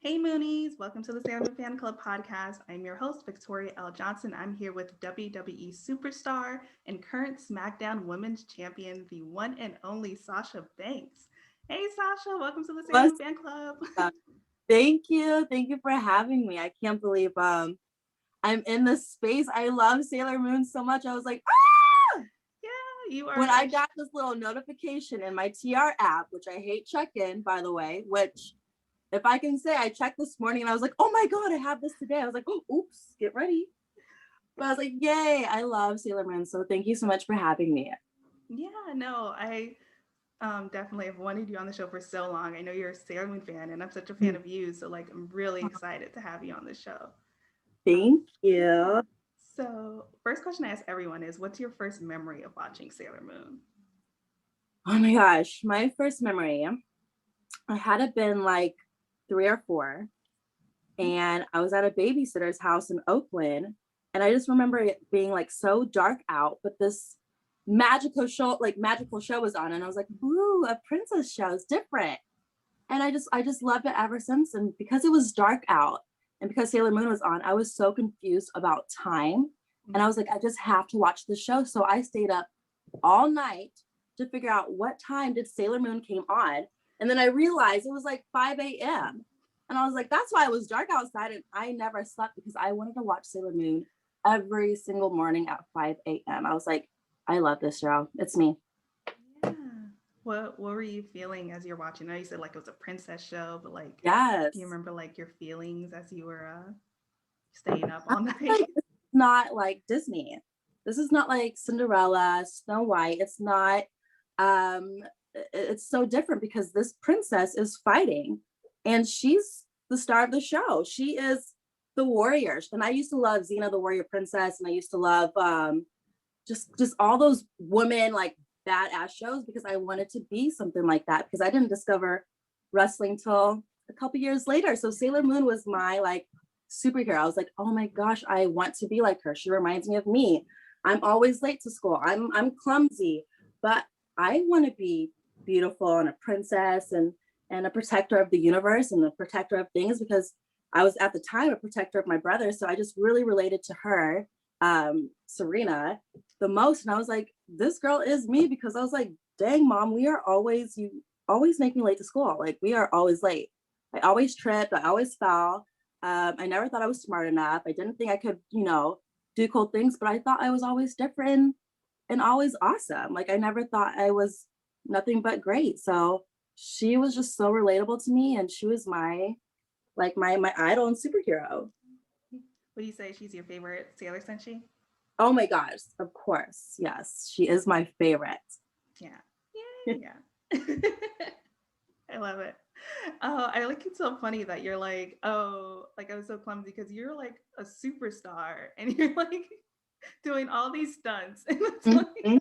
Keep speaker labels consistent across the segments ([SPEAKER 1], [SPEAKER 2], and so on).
[SPEAKER 1] Hey Moonies, welcome to the Sailor Moon Fan Club podcast. I'm your host, Victoria L. Johnson. I'm here with WWE Superstar and current SmackDown Women's Champion, the one and only Sasha Banks. Hey Sasha, welcome to the Sailor Moon
[SPEAKER 2] What's
[SPEAKER 1] Fan Club.
[SPEAKER 2] up? Thank you. Thank you for having me. I can't believe I'm in this space. I love Sailor Moon so much. I was like, ah!
[SPEAKER 1] Yeah, you
[SPEAKER 2] When
[SPEAKER 1] are.
[SPEAKER 2] I got this little notification in my TR app, which I hate check-in, by the way, which if I can say I checked this morning and I was like, oh my God, I have this today. I was like, oh, oops, get ready. But I was like, yay, I love Sailor Moon. So thank you so much for having me.
[SPEAKER 1] Yeah, no, I definitely have wanted you on the show for so long. I know you're a Sailor Moon fan, and I'm such a fan of you. So, like, I'm really excited to have you on the show. Um,
[SPEAKER 2] Thank you.
[SPEAKER 1] so, first question I ask everyone is, what's your first memory of watching Sailor Moon?
[SPEAKER 2] Oh my gosh, my first memory, I had it been like 3 or 4. And I was at a babysitter's house in Oakland. And I just remember it being like so dark out, but this magical show was on. And I was like, ooh, a princess show is different. And I just loved it ever since. And because it was dark out and because Sailor Moon was on, I was so confused about time. And I was like, I just have to watch the show. So I stayed up all night to figure out what time did Sailor Moon came on. And then I realized it was like 5 a.m. And I was like, that's why it was dark outside. And I never slept because I wanted to watch Sailor Moon every single morning at 5 a.m. I was like, I love this show. It's me.
[SPEAKER 1] Yeah. What were you feeling as you're watching? I know you said like it was a princess show, but like, do you
[SPEAKER 2] Yes.
[SPEAKER 1] remember like your feelings as you were staying up all night?
[SPEAKER 2] Like, it's not like Disney. This is not like Cinderella, Snow White. It's not, um, it's so different because this princess is fighting and she's the star of the show. She is the warrior. And I used to love Xena, the warrior princess. And I used to love just all those women like badass shows because I wanted to be something like that because I didn't discover wrestling till a couple years later. So Sailor Moon was my like superhero. I was like, oh my gosh, I want to be like her. She reminds me of me. I'm always late to school. I'm clumsy, but I want to be beautiful and a princess and a protector of the universe and a protector of things because I was at the time a protector of my brother. So I just really related to her, Serena, the most. And I was like, this girl is me because I was like, dang mom, you always make me late to school. Like we are always late. I always tripped. I always fell. I never thought I was smart enough. I didn't think I could, do cool things, but I thought I was always different and always awesome. Like I never thought I was nothing but great. So she was just so relatable to me and she was my idol and superhero.
[SPEAKER 1] Would you say she's your favorite Sailor Senshi?
[SPEAKER 2] Oh my gosh, of course. Yes, she is my favorite.
[SPEAKER 1] Yeah. Yeah. Yeah. I love it. Oh, I like it's so funny that you're like, oh, like I was so clumsy because you're like a superstar and you're like doing all these stunts and it's like
[SPEAKER 2] Mhm.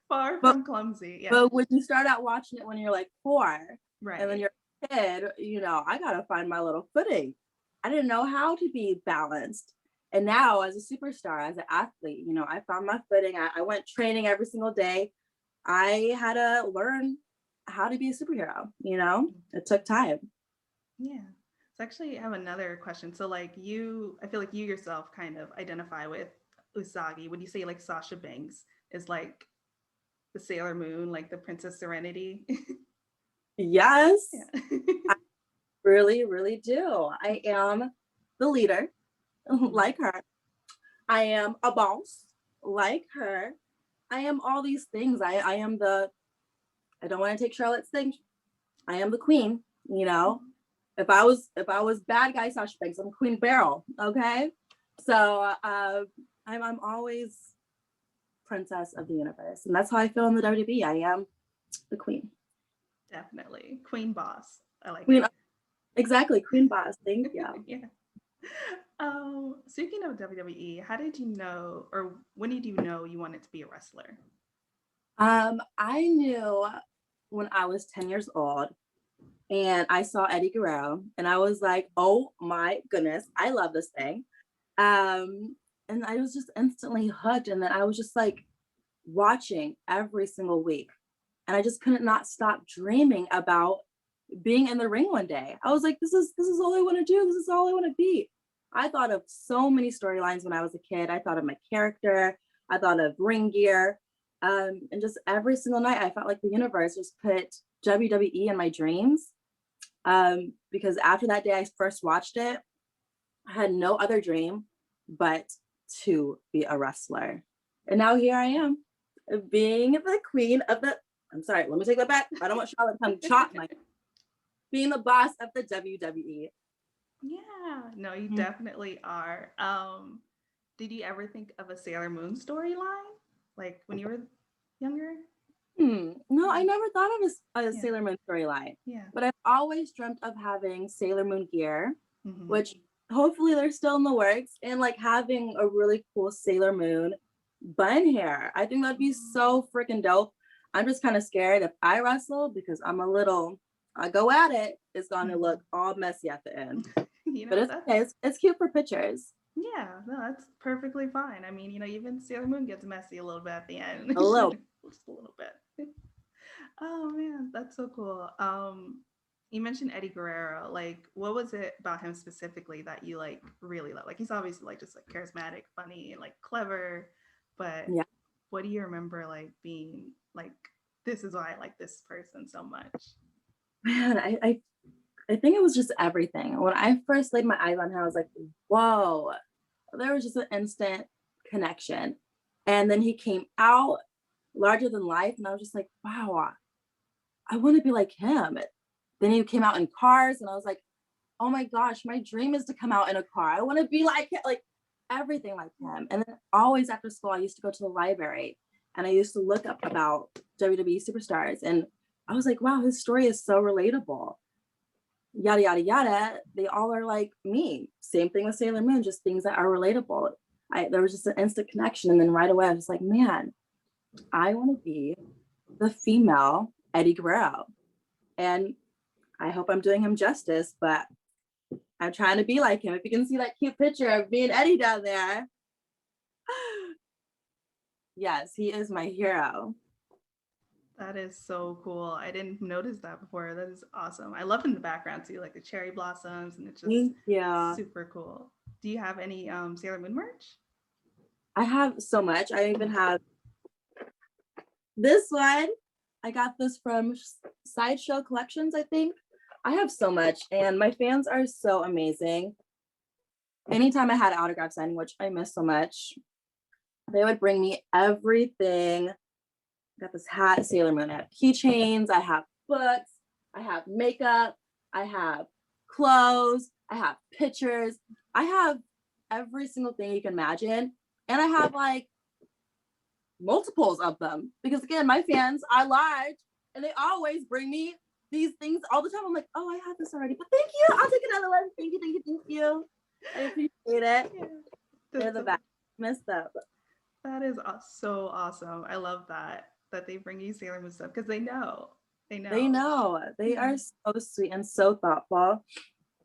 [SPEAKER 1] far
[SPEAKER 2] But
[SPEAKER 1] from clumsy. Yeah.
[SPEAKER 2] but when you start out watching it when you're like 4 and then
[SPEAKER 1] Right.
[SPEAKER 2] you're a kid, I gotta find my little footing. I didn't know how to be balanced. And now as a superstar, as an athlete, I found my footing. I went training every single day. I had to learn how to be a superhero. It took time.
[SPEAKER 1] Yeah. So actually I have another question. So like I feel like you yourself kind of identify with Usagi. Would you say like Sasha Banks is like the Sailor Moon, like the Princess Serenity?
[SPEAKER 2] Yes,
[SPEAKER 1] Yeah.
[SPEAKER 2] I really, really do. I am the leader, like her. I am a boss, like her. I am all these things. I am I don't want to take Charlotte's thing. I am the queen. If I was bad guy Sasha Banks, I'm Queen Beryl. Okay. So I'm always princess of the universe. And that's how I feel in the WWE. I am the queen.
[SPEAKER 1] Definitely. Queen boss. I like
[SPEAKER 2] Queen
[SPEAKER 1] it.
[SPEAKER 2] exactly, queen boss. Thank you.
[SPEAKER 1] Yeah. Speaking of WWE, how did you know, or when did you know you wanted to be a wrestler?
[SPEAKER 2] I knew when I was 10 years old and I saw Eddie Guerrero and I was like, oh my goodness, I love this thing. And I was just instantly hooked. And then I was just like watching every single week. And I just couldn't not stop dreaming about being in the ring one day. I was like, this is all I want to do. This is all I want to be. I thought of so many storylines when I was a kid. I thought of my character. I thought of ring gear. And just every single night, I felt like the universe just put WWE in my dreams. Because after that day I first watched it, I had no other dream but to be a wrestler. And now here I am, being the queen of the, I'm sorry, let me take that back. I don't want Charlotte to come chop my, being the boss of the WWE.
[SPEAKER 1] Yeah, no, you definitely are. Did you ever think of a Sailor Moon storyline? Like when you were younger?
[SPEAKER 2] No, I never thought of a
[SPEAKER 1] Yeah.
[SPEAKER 2] Sailor Moon storyline.
[SPEAKER 1] Yeah.
[SPEAKER 2] But I've always dreamt of having Sailor Moon gear,
[SPEAKER 1] Mm-hmm.
[SPEAKER 2] which hopefully they're still in the works, and like having a really cool Sailor Moon bun hair. I think that'd be so freaking dope. I'm just kind of scared if I wrestle because I go at it, it's gonna look all messy at the end.
[SPEAKER 1] You know,
[SPEAKER 2] but it's okay. It's cute for pictures.
[SPEAKER 1] Yeah, no, that's perfectly fine. I mean, you know, even Sailor Moon gets messy a little bit at the end.
[SPEAKER 2] A little.
[SPEAKER 1] Just a little bit. Oh man, that's so cool. You mentioned Eddie Guerrero. Like, what was it about him specifically that you like really love? Like, he's obviously like just like charismatic, funny, and like clever. But
[SPEAKER 2] yeah,
[SPEAKER 1] what do you remember like being like? This is why I like this person so much.
[SPEAKER 2] Man, I think it was just everything. When I first laid my eyes on him, I was like, whoa, there was just an instant connection. And then he came out larger than life. And I was just like, wow, I want to be like him. Then he came out in cars and I was like, oh my gosh, my dream is to come out in a car. I want to be like everything like him. And then always after school, I used to go to the library and I used to look up about WWE Superstars. And I was like, wow, his story is so relatable. Yada, yada, yada. They all are like me. Same thing with Sailor Moon, just things that are relatable. There was just an instant connection. And then right away, I was like, man, I want to be the female Eddie Guerrero. And I hope I'm doing him justice, but I'm trying to be like him. If you can see that cute picture of me and Eddie down there. Yes, he is my hero.
[SPEAKER 1] That is so cool. I didn't notice that before. That is awesome. I love in the background too, like the cherry blossoms, and it's just super cool. Do you have any Sailor Moon merch?
[SPEAKER 2] I have so much. I even have this one. I got this from Sideshow Collections, I think. I have so much, and my fans are so amazing. Anytime I had an autograph signing, which I miss so much, they would bring me everything. I got this hat, Sailor Moon. I have keychains, I have books, I have makeup, I have clothes, I have pictures. I have every single thing you can imagine. And I have like multiples of them because again, my fans are large and they always bring me these things all the time. I'm like, oh, I have this already, but thank you. I'll take another one. Thank you, thank you, thank you. I appreciate it. Yeah. They're the best. Miss them.
[SPEAKER 1] That is so awesome. I love that they bring you Sailor Moon stuff because they know.
[SPEAKER 2] They are so sweet and so thoughtful.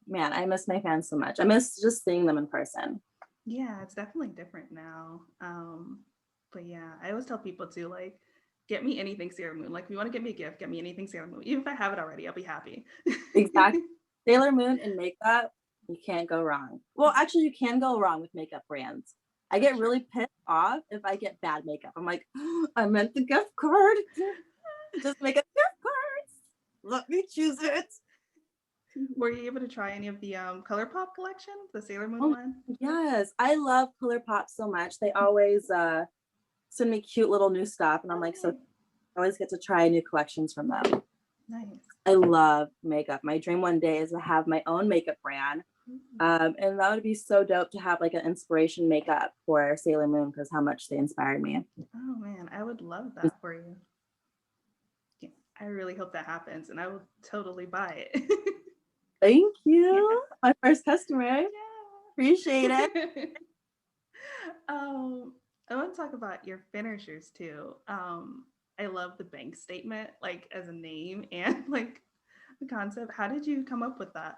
[SPEAKER 2] Man, I miss my fans so much. I miss just seeing them in person.
[SPEAKER 1] Yeah, it's definitely different now. But yeah, I always tell people to like get me anything Sailor Moon. Like if you want to get me a gift, get me anything Sailor Moon. Even if I have it already, I'll be happy.
[SPEAKER 2] Exactly. Sailor Moon and makeup, you can't go wrong. Well, actually, you can go wrong with makeup brands. I get really pissed off if I get bad makeup. I'm like, oh, I meant the gift card. Just make a gift cards. Let me choose it.
[SPEAKER 1] Were you able to try any of the ColourPop collection, the Sailor Moon one?
[SPEAKER 2] Yes, I love ColourPop so much. They always send me cute little new stuff, and I'm like, so I always get to try new collections from them.
[SPEAKER 1] Nice.
[SPEAKER 2] I love makeup. My dream one day is to have my own makeup brand. And that would be so dope to have like an inspiration makeup for Sailor Moon because how much they inspired me.
[SPEAKER 1] Oh man, I would love that for you. Yeah, I really hope that happens and I will totally buy it.
[SPEAKER 2] Thank you. Yeah. My first customer. Yeah. Appreciate it.
[SPEAKER 1] I want to talk about your finishers too. I love the bank statement, like as a name and like the concept. How did you come up with that?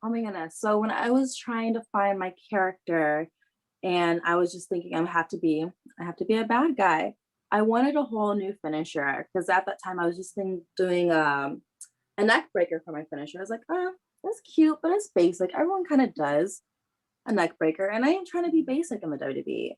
[SPEAKER 2] Oh my goodness. So when I was trying to find my character and I was just thinking I have to be a bad guy. I wanted a whole new finisher because at that time I was just doing a neck breaker for my finisher. I was like, oh, that's cute, but it's basic. Everyone kind of does a neck breaker, and I ain't trying to be basic in the WWE.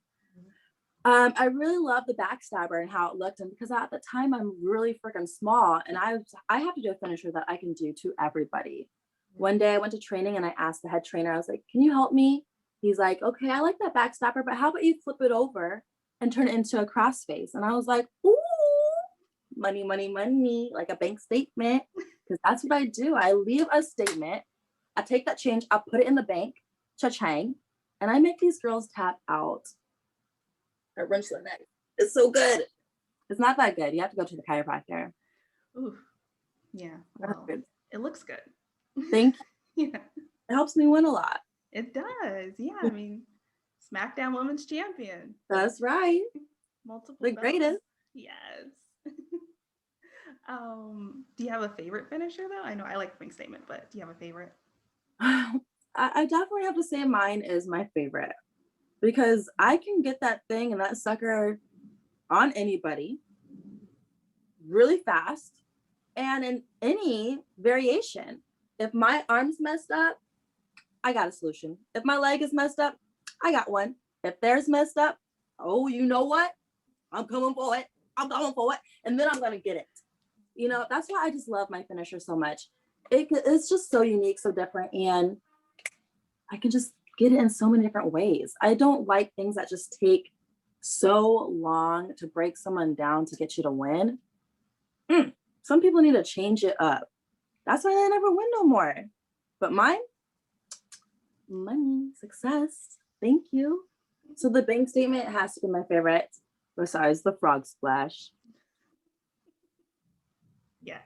[SPEAKER 2] I really love the backstabber and how it looked, and because at the time I'm really freaking small, and I have to do a finisher that I can do to everybody. One day I went to training and I asked the head trainer, I was like, can you help me? He's like, okay, I like that backstabber, but how about you flip it over and turn it into a crossface? And I was like, ooh, money, money, money, like a bank statement, because that's what I do. I leave a statement, I take that change, I'll put it in the bank, cha-chang, and I make these girls tap out. I wrench their neck. It's so good. It's not that good. You have to go to the chiropractor.
[SPEAKER 1] Ooh, yeah. Well, it looks good.
[SPEAKER 2] Thank
[SPEAKER 1] you. Yeah.
[SPEAKER 2] It helps me win a lot.
[SPEAKER 1] It does. Yeah. I mean, SmackDown Women's Champion.
[SPEAKER 2] That's right.
[SPEAKER 1] Multiple.
[SPEAKER 2] The greatest.
[SPEAKER 1] Yes. Do you have a favorite finisher though? I know I like Wing Statement, but do you have a favorite?
[SPEAKER 2] I definitely have to say mine is my favorite, because I can get that thing and that sucker on anybody really fast and in any variation. If my arm's messed up, I got a solution. If my leg is messed up, I got one. If theirs messed up, oh, you know what? I'm coming for it. I'm going for it. And then I'm going to get it. You know, that's why I just love my finisher so much. It's just so unique, so different. And I can just get it in so many different ways. I don't like things that just take so long to break someone down to get you to win. Some people need to change it up. That's why they never win no more. But mine, money, success. Thank you. So the bank statement has to be my favorite, besides the frog splash.
[SPEAKER 1] Yes.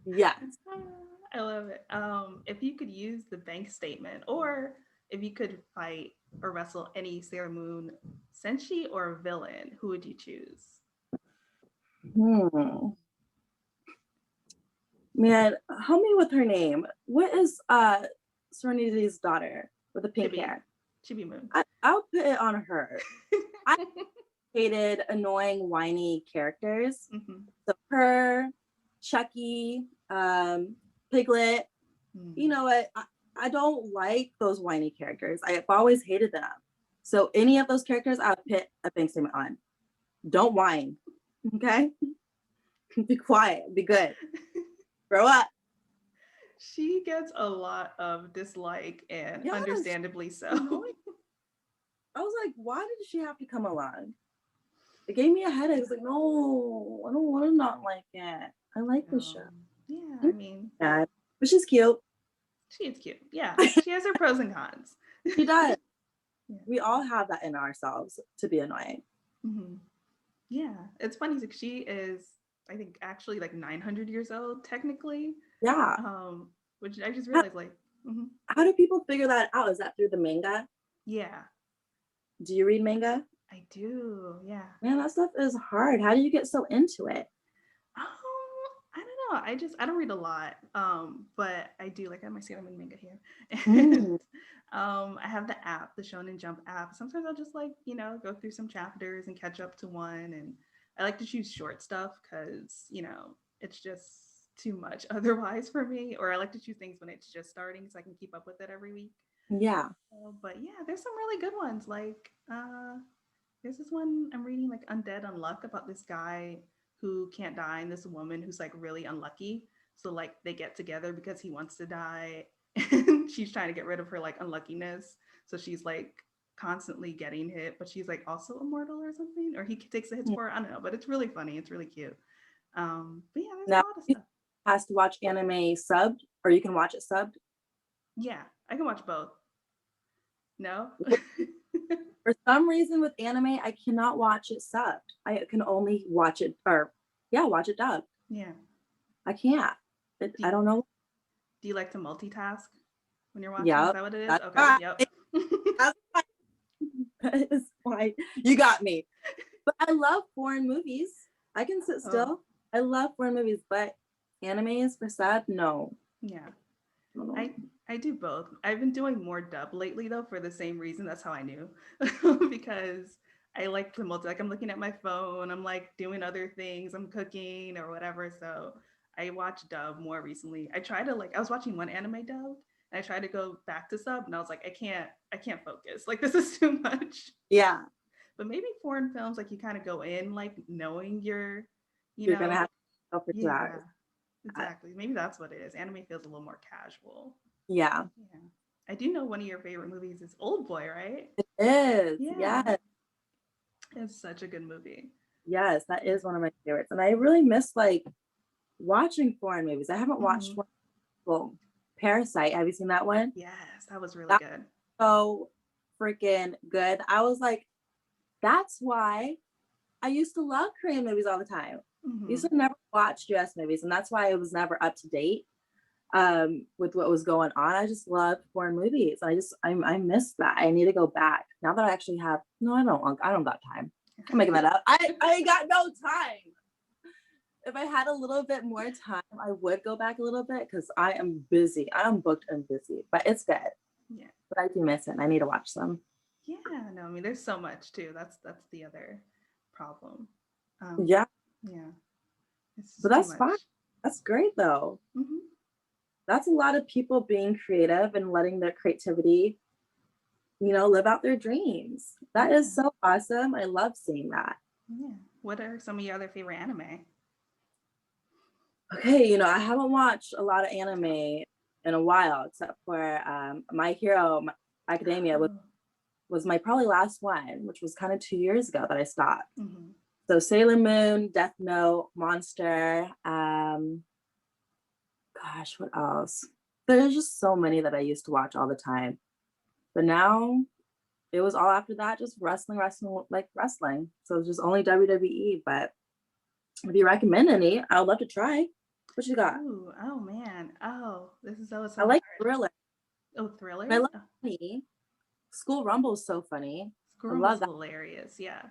[SPEAKER 2] Yes.
[SPEAKER 1] I love it. If you could use the bank statement, or if you could fight or wrestle any Sailor Moon senshi or villain, who would you choose?
[SPEAKER 2] Man, help me with her name. What is Serenity's daughter with the pink hair?
[SPEAKER 1] Chibi Moon.
[SPEAKER 2] I'll put it on her. I hated annoying, whiny characters. So her, Chucky, Piglet. You know what? I don't like those whiny characters. I've always hated them. So any of those characters, I'll put a bank statement on. Don't whine. Okay? Be quiet. Be good. Grow up.
[SPEAKER 1] She gets a lot of dislike, and understandably so.
[SPEAKER 2] I was like, why did she have to come along? It gave me a headache. I was like, no, I don't want to not like it. I like the show.
[SPEAKER 1] Yeah, I mean,
[SPEAKER 2] but she's cute.
[SPEAKER 1] She is cute. Yeah, she has her pros and cons.
[SPEAKER 2] She does. Yeah. We all have that in ourselves to be annoying.
[SPEAKER 1] Yeah, it's funny because she is, I think, actually like 900 years old technically.
[SPEAKER 2] Yeah.
[SPEAKER 1] Which I just realized, like,
[SPEAKER 2] how do people figure that out? Is that through the manga?
[SPEAKER 1] Yeah.
[SPEAKER 2] Do you read manga?
[SPEAKER 1] I do. Yeah.
[SPEAKER 2] Man, that stuff is hard. How do you get so into it?
[SPEAKER 1] I don't know. I don't read a lot. But I do, like, I have my Sailor Moon manga here. And I have the app, the Shonen Jump app. Sometimes I'll just, like, you know, go through some chapters and catch up to one. And I like to choose short stuff because, you know, it's just too much otherwise for me. Or I like to choose things when it's just starting so I can keep up with it every week.
[SPEAKER 2] Yeah.
[SPEAKER 1] But yeah, there's some really good ones. Like, there's this one I'm reading, like Undead Unluck, about this guy who can't die and this woman who's like really unlucky. So like they get together because he wants to die and she's trying to get rid of her like unluckiness. So she's like constantly getting hit, but she's like also immortal or something, or he takes the hits for her. I don't know, but it's really funny. It's really cute. But yeah, there's a lot of stuff.
[SPEAKER 2] Has to watch anime subbed, or you can watch it subbed.
[SPEAKER 1] Yeah, I can watch both. No.
[SPEAKER 2] For some reason with anime, I cannot watch it subbed. I can only watch it, watch it dubbed.
[SPEAKER 1] Yeah.
[SPEAKER 2] I can't. I don't know.
[SPEAKER 1] Do you like to multitask when you're watching?
[SPEAKER 2] Yeah.
[SPEAKER 1] Is that what it is? Okay. Yep.
[SPEAKER 2] That is fine. You got me. But I love foreign movies. I can sit still. I love foreign movies, but anime is for sub? No.
[SPEAKER 1] Yeah. I do both. I've been doing more dub lately though, for the same reason. That's how I knew. Because I like to like I'm looking at my phone, I'm like doing other things, I'm cooking or whatever. So I watch dub more recently. I try to like I was watching one anime dub and I tried to go back to sub and I was like, I can't focus. Like this is too much.
[SPEAKER 2] Yeah.
[SPEAKER 1] But maybe foreign films, like you kind of go in like knowing you're, you
[SPEAKER 2] You're gonna
[SPEAKER 1] know,
[SPEAKER 2] have to go for 2 hours.
[SPEAKER 1] yeah, exactly. Maybe that's what it is. Anime feels a little more casual.
[SPEAKER 2] Yeah.
[SPEAKER 1] Yeah. I do know one of your favorite movies is Old Boy, right?
[SPEAKER 2] It is.
[SPEAKER 1] Yeah.
[SPEAKER 2] Yes.
[SPEAKER 1] It's such a good movie.
[SPEAKER 2] Yes, that is one of my favorites. And I really miss like watching foreign movies. I haven't watched
[SPEAKER 1] Mm-hmm.
[SPEAKER 2] one. Well, Parasite. Have you seen that one?
[SPEAKER 1] Yes, that was really
[SPEAKER 2] That's
[SPEAKER 1] good.
[SPEAKER 2] so freaking good. I was like, that's why I used to love Korean movies all the time. I
[SPEAKER 1] Mm-hmm.
[SPEAKER 2] used to never watch US movies, and that's why it was never up to date with what was going on. I just loved foreign movies. I miss that. I need to go back. Now that I actually have no, I don't got time. I'm making that up. I ain't got no time. If I had a little bit more time, I would go back a little bit because I am busy. I am booked and busy, but it's good.
[SPEAKER 1] Yeah.
[SPEAKER 2] But I do miss it and I need to watch them.
[SPEAKER 1] Yeah, no, I mean there's so much too. That's the other problem.
[SPEAKER 2] Yeah,
[SPEAKER 1] Yeah. It's
[SPEAKER 2] but
[SPEAKER 1] just too
[SPEAKER 2] that's
[SPEAKER 1] much.
[SPEAKER 2] fine. That's great though.
[SPEAKER 1] Mm-hmm.
[SPEAKER 2] That's a lot of people being creative and letting their creativity, live out their dreams. That
[SPEAKER 1] Yeah.
[SPEAKER 2] is so awesome. I love seeing that.
[SPEAKER 1] Yeah. What are some of your other favorite anime?
[SPEAKER 2] Okay, I haven't watched a lot of anime in a while, except for My Hero Academia
[SPEAKER 1] Oh.
[SPEAKER 2] was my probably last one, which was kind of 2 years ago that I stopped.
[SPEAKER 1] Mm-hmm.
[SPEAKER 2] So Sailor Moon, Death Note, Monster, gosh, what else? There's just so many that I used to watch all the time. But now it was all after that, just like wrestling. So it was just only WWE. But if you recommend any, I would love to try. What you got?
[SPEAKER 1] Ooh, oh man. Oh, this is so
[SPEAKER 2] I
[SPEAKER 1] hard.
[SPEAKER 2] like Thriller.
[SPEAKER 1] Oh,
[SPEAKER 2] I
[SPEAKER 1] thriller?
[SPEAKER 2] love
[SPEAKER 1] Oh,
[SPEAKER 2] funny. School Rumble is so funny. I
[SPEAKER 1] Scrum
[SPEAKER 2] love
[SPEAKER 1] was
[SPEAKER 2] that.
[SPEAKER 1] hilarious. Yeah.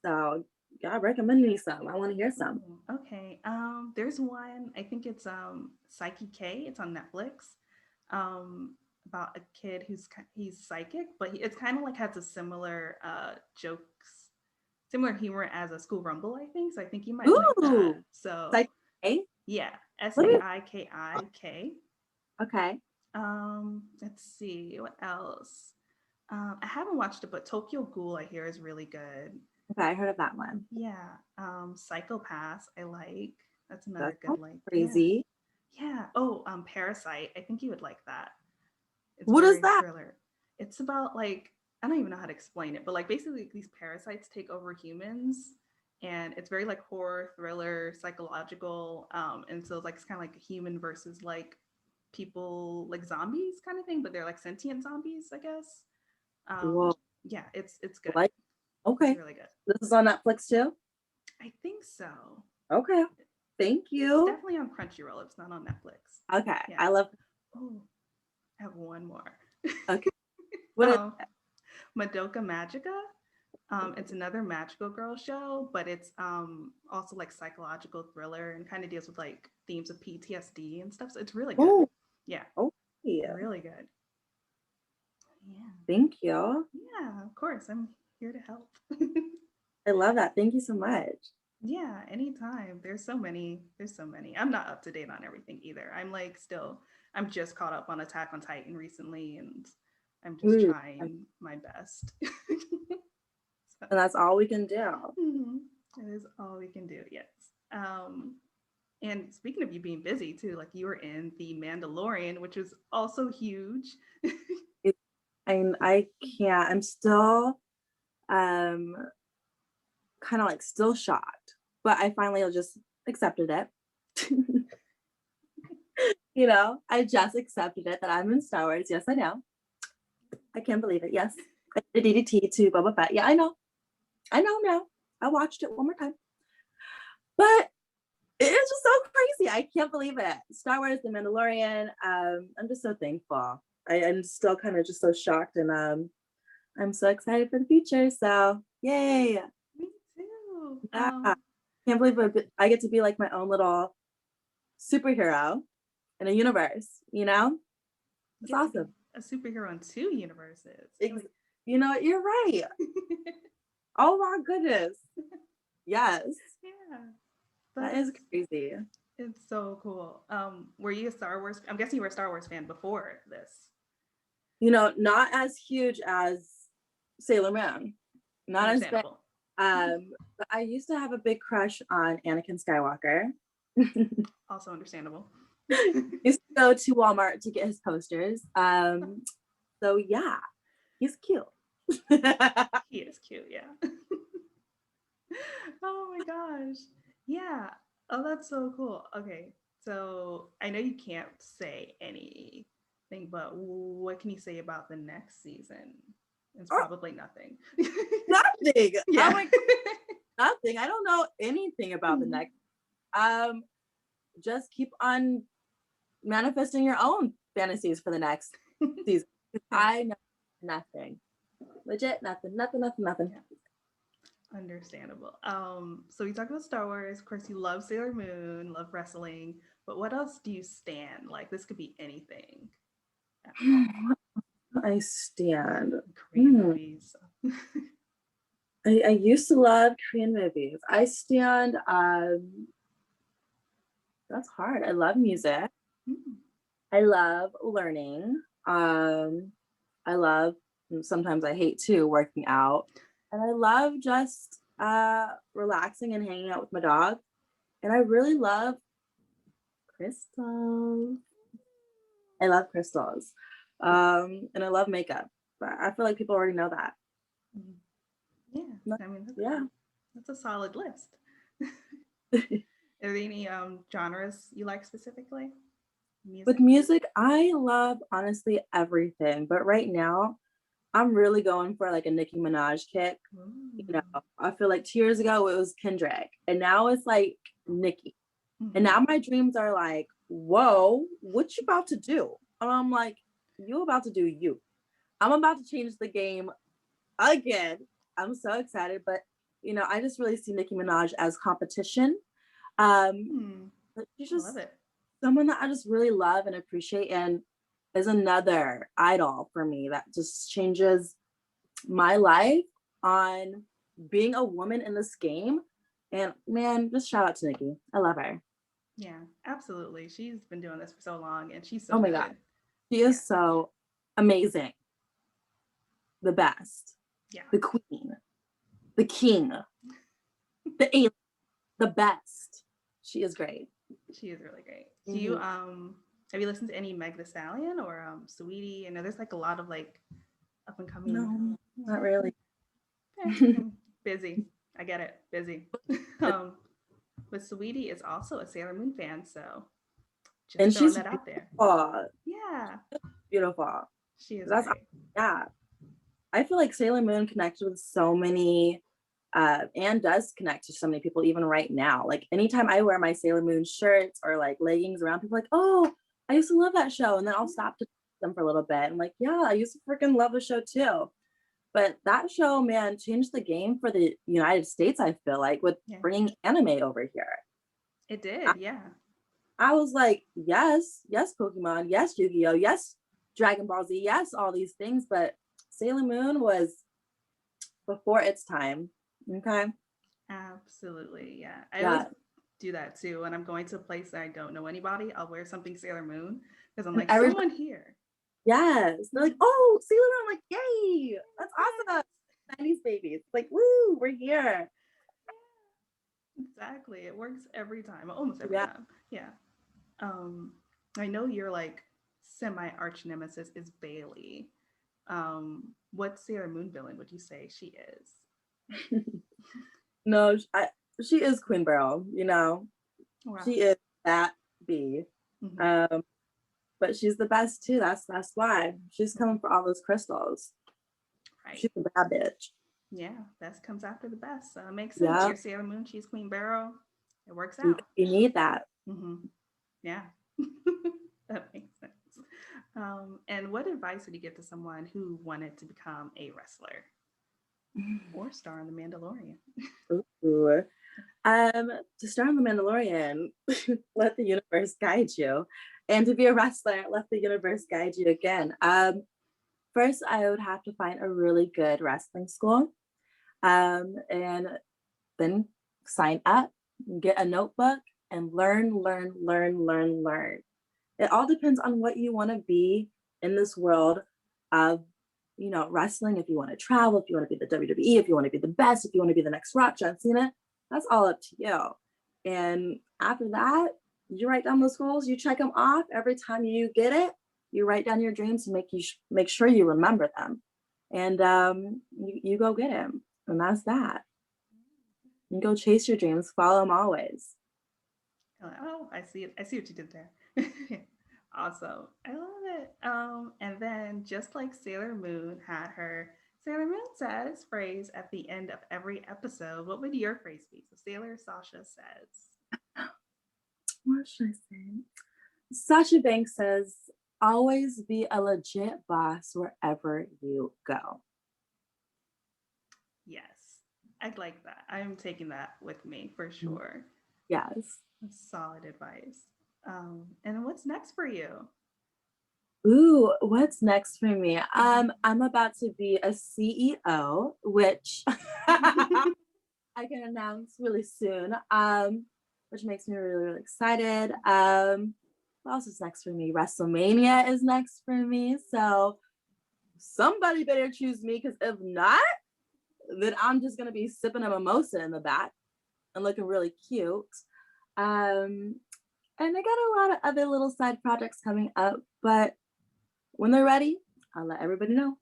[SPEAKER 2] So yeah, recommend me some. I want to hear some.
[SPEAKER 1] Ooh, okay. There's one, I think it's Psyche K. It's on Netflix. About a kid he's psychic, but it's kind of like has a similar jokes, similar humor as a School Rumble, I think. So I think you might like that.
[SPEAKER 2] Ooh,
[SPEAKER 1] So
[SPEAKER 2] Psych. Hey,
[SPEAKER 1] yeah, S
[SPEAKER 2] let
[SPEAKER 1] A
[SPEAKER 2] me.
[SPEAKER 1] I K I K.
[SPEAKER 2] Okay,
[SPEAKER 1] Let's see what else. I haven't watched it, but Tokyo Ghoul I hear is really good.
[SPEAKER 2] okay, I heard of that one.
[SPEAKER 1] Yeah. Psychopaths I like. That's
[SPEAKER 2] That
[SPEAKER 1] another good
[SPEAKER 2] sounds
[SPEAKER 1] like. Yeah.
[SPEAKER 2] crazy.
[SPEAKER 1] Yeah. Oh, Parasite. I think you would like that. It's
[SPEAKER 2] What is
[SPEAKER 1] very
[SPEAKER 2] that?
[SPEAKER 1] thriller. It's about like I don't even know how to explain it, but like basically these parasites take over humans and it's very like horror, thriller, psychological. And so it's kind of like human versus like people like zombies kind of thing, but they're like sentient zombies, I guess.
[SPEAKER 2] Whoa,
[SPEAKER 1] Yeah, it's good.
[SPEAKER 2] like
[SPEAKER 1] It's
[SPEAKER 2] okay.
[SPEAKER 1] really good.
[SPEAKER 2] This is on Netflix too.
[SPEAKER 1] I think so.
[SPEAKER 2] Okay, thank
[SPEAKER 1] It's
[SPEAKER 2] you.
[SPEAKER 1] definitely on Crunchyroll. It's not on Netflix.
[SPEAKER 2] Okay,
[SPEAKER 1] Yeah.
[SPEAKER 2] I love.
[SPEAKER 1] Oh, I have one more.
[SPEAKER 2] Okay, what is?
[SPEAKER 1] um, Madoka Magica. It's another magical girl show, but it's also like psychological thriller and kind of deals with like themes of PTSD and stuff. So it's really good.
[SPEAKER 2] Oh,
[SPEAKER 1] Yeah,
[SPEAKER 2] okay.
[SPEAKER 1] really good. Yeah,
[SPEAKER 2] Thank you.
[SPEAKER 1] yeah. Of course, I'm here to help.
[SPEAKER 2] I love that. Thank you so much.
[SPEAKER 1] Yeah, anytime. There's so many. There's so many. I'm not up to date on everything either. I'm like still. I'm just caught up on Attack on Titan recently, and I'm just
[SPEAKER 2] Ooh, and
[SPEAKER 1] trying my best. So,
[SPEAKER 2] that's all we can do.
[SPEAKER 1] mhm, that is all we can do. Yes. Um, and speaking of you being busy too, like you were in the Mandalorian, which was also huge.
[SPEAKER 2] It, I can't. I'm still um kind of like still shocked, but I finally just accepted it. I just accepted it that I'm in Star Wars. Yes, I know. I can't believe it. Yes, the DDT to Boba Fett. Yeah, I know. I know now. I watched it one more time, but it is just so crazy. I can't believe it. Star Wars, The Mandalorian. I'm just so thankful. I'm still kind of just so shocked, and I'm so excited for the future. So yay!
[SPEAKER 1] Me too.
[SPEAKER 2] Yeah, can't believe I get to be like my own little superhero in a universe.
[SPEAKER 1] You
[SPEAKER 2] It's
[SPEAKER 1] get to be
[SPEAKER 2] awesome.
[SPEAKER 1] a superhero in two universes.
[SPEAKER 2] Ex- you're right. Oh my goodness. Yes,
[SPEAKER 1] Yeah,
[SPEAKER 2] that
[SPEAKER 1] but
[SPEAKER 2] is crazy.
[SPEAKER 1] It's so cool. Were you a Star Wars? I'm guessing you were a Star Wars fan before this.
[SPEAKER 2] Not as huge as Sailor Moon, not as big.
[SPEAKER 1] Understandable.
[SPEAKER 2] But I used to have a big crush on Anakin Skywalker.
[SPEAKER 1] Also understandable.
[SPEAKER 2] Used to go to Walmart to get his posters. So yeah, he's cute.
[SPEAKER 1] He is cute, yeah. Oh my gosh. Yeah. Oh, that's so cool. Okay. So I know you can't say anything, but what can you say about the next season? It's
[SPEAKER 2] Oh,
[SPEAKER 1] probably nothing.
[SPEAKER 2] nothing.
[SPEAKER 1] Yeah.
[SPEAKER 2] Oh my, nothing. I don't know anything about the next. Just keep on manifesting your own fantasies for the next season. I know nothing. Legit, nothing.
[SPEAKER 1] Yeah. Understandable. So we talked about Star Wars. Of course, you love Sailor Moon, love wrestling, but what else do you stand? Like this could be anything at all.
[SPEAKER 2] I stand.
[SPEAKER 1] Korean movies.
[SPEAKER 2] I used to love Korean movies. I stand. That's hard. I love music. I love learning. I love, sometimes I hate too, working out. And I love just relaxing and hanging out with my dog. And I really love crystals. I love crystals. And I love makeup. But I feel like people already know that.
[SPEAKER 1] Yeah. I mean, that's a solid list. Are there any genres you like specifically?
[SPEAKER 2] Music? With music, I love honestly everything. But right now, I'm really going for like a Nicki Minaj kick. Ooh. I feel like 2 years ago it was Kendrick, and now it's like Nicki. Mm-hmm. And now my dreams are like, whoa, what you about to do? And I'm like, you about to do you. I'm about to change the game again. I'm so excited, but I just really see Nicki Minaj as competition. She's just someone that I just really love and appreciate, and is another idol for me that just changes my life on being a woman in this game. And man, just shout out to Nicki. I love her.
[SPEAKER 1] Yeah, absolutely. She's been doing this for so long, and she's so
[SPEAKER 2] good. God, she is so amazing. The best. Yeah. The queen. The king. The alien. The best. She is great.
[SPEAKER 1] She is really great. Do you have you listened to any Meg Thee Stallion or Sweetie? I know there's like a lot of like up and coming.
[SPEAKER 2] No, not really.
[SPEAKER 1] Busy. I get it. Busy. But Sweetie is also a Sailor Moon fan, so just throwing that out there. Yeah.
[SPEAKER 2] Beautiful.
[SPEAKER 1] She is
[SPEAKER 2] great. Yeah. I feel like Sailor Moon connected with so many and does connect to so many people even right now. Like anytime I wear my Sailor Moon shirts or like leggings around, people are like, oh, I used to love that show. And then I'll stop to them for a little bit. I'm like, yeah, I used to freaking love the show too. But that show, man, changed the game for the United States, I feel like, with bringing anime over here.
[SPEAKER 1] It did,
[SPEAKER 2] I was like, yes, Pokemon, yes, Yu-Gi-Oh, yes, Dragon Ball Z, yes, all these things. But Sailor Moon was before its time. Okay.
[SPEAKER 1] Absolutely. Yeah. I always do that too. When I'm going to a place that I don't know anybody, I'll wear something Sailor Moon because I'm like, someone here.
[SPEAKER 2] Yes. They're like, oh, Sailor Moon. I'm like, yay. That's awesome. 90s babies. Like, woo, we're here.
[SPEAKER 1] Exactly. It works every time. Almost every time. Yeah. I know your like semi arch nemesis is Bailey. What Sailor Moon villain would you say she is?
[SPEAKER 2] No, she is Queen Beryl, Wow. She is that bee. Mm-hmm. But she's the best too. That's why. She's coming for all those crystals. Right. She's a bad bitch.
[SPEAKER 1] Yeah, best comes after the best. So it makes sense. Yeah. You're Sailor Moon, she's Queen Beryl. It works out.
[SPEAKER 2] You need that.
[SPEAKER 1] Mm-hmm. Yeah. That makes sense. And what advice would you give to someone who wanted to become a wrestler or star in The Mandalorian?
[SPEAKER 2] Ooh. To star in The Mandalorian, let the universe guide you. And to be a wrestler, let the universe guide you again. First, I would have to find a really good wrestling school. And then sign up, get a notebook, and learn, learn, learn, learn, learn. It all depends on what you want to be in this world of, wrestling. If you want to travel, if you want to be the WWE, if you want to be the best, if you want to be the next Rock, John Cena, that's all up to you. And after that, you write down those goals, you check them off. Every time you get it, you write down your dreams and make sure you remember them. And you go get them. And that's that. You go chase your dreams, follow them always.
[SPEAKER 1] Oh, I see it. I see what you did there. Awesome. I love it. And then just like Sailor Moon had her Sailor Moon says phrase at the end of every episode, what would your phrase be? So Sailor Sasha says.
[SPEAKER 2] What should I say? Sasha Banks says, always be a legit boss wherever you go.
[SPEAKER 1] Yes, I'd like that. I'm taking that with me for sure.
[SPEAKER 2] Yes.
[SPEAKER 1] Solid advice. And what's next for you?
[SPEAKER 2] Ooh, what's next for me? I'm about to be a CEO, which I can announce really soon. Which makes me really, really excited. What else is next for me? WrestleMania is next for me. So somebody better choose me, because if not, then I'm just gonna be sipping a mimosa in the back and looking really cute. And I got a lot of other little side projects coming up, but when they're ready, I'll let everybody know.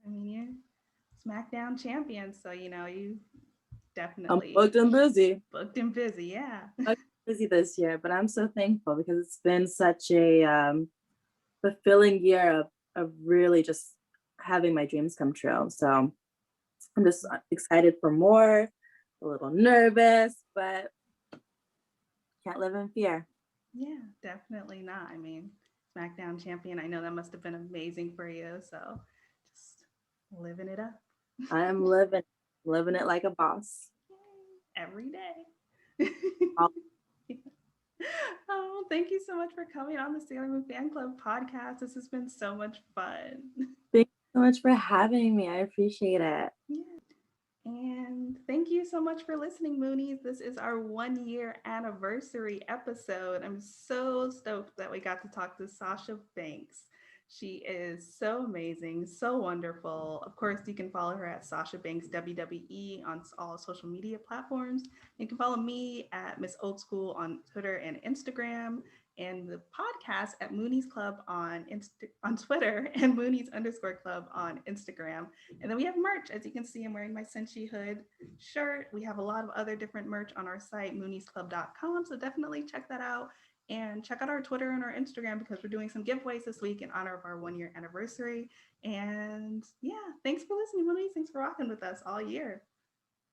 [SPEAKER 1] I mean, you're SmackDown champion, so you definitely
[SPEAKER 2] I'm booked and busy.
[SPEAKER 1] Booked and busy, yeah.
[SPEAKER 2] Busy this year, but I'm so thankful because it's been such a fulfilling year of really just having my dreams come true. So I'm just excited for more, a little nervous, but can't live in fear.
[SPEAKER 1] Yeah, definitely not. I mean, SmackDown champion, I know that must have been amazing for you. So just living it up.
[SPEAKER 2] I am living it like a boss.
[SPEAKER 1] Every day. Oh, thank you so much for coming on the Sailor Moon Fan Club podcast. This has been so much fun.
[SPEAKER 2] Thank you so much for having me. I appreciate it.
[SPEAKER 1] Yeah. And thank you so much for listening, Moonies. This is our 1-year anniversary episode. I'm so stoked that we got to talk to Sasha Banks. She is so amazing, so wonderful. Of course, you can follow her at Sasha Banks WWE on all social media platforms. You can follow me at Miss Old School on Twitter and Instagram, and the podcast at Moonies Club on Twitter and Moonies_Club on Instagram. And then we have merch. As you can see, I'm wearing my Senshi Hood shirt. We have a lot of other different merch on our site, mooniesclub.com. So definitely check that out. And check out our Twitter and our Instagram, because we're doing some giveaways this week in honor of our 1-year anniversary. And yeah, thanks for listening, Moonies. Thanks for rocking with us all year.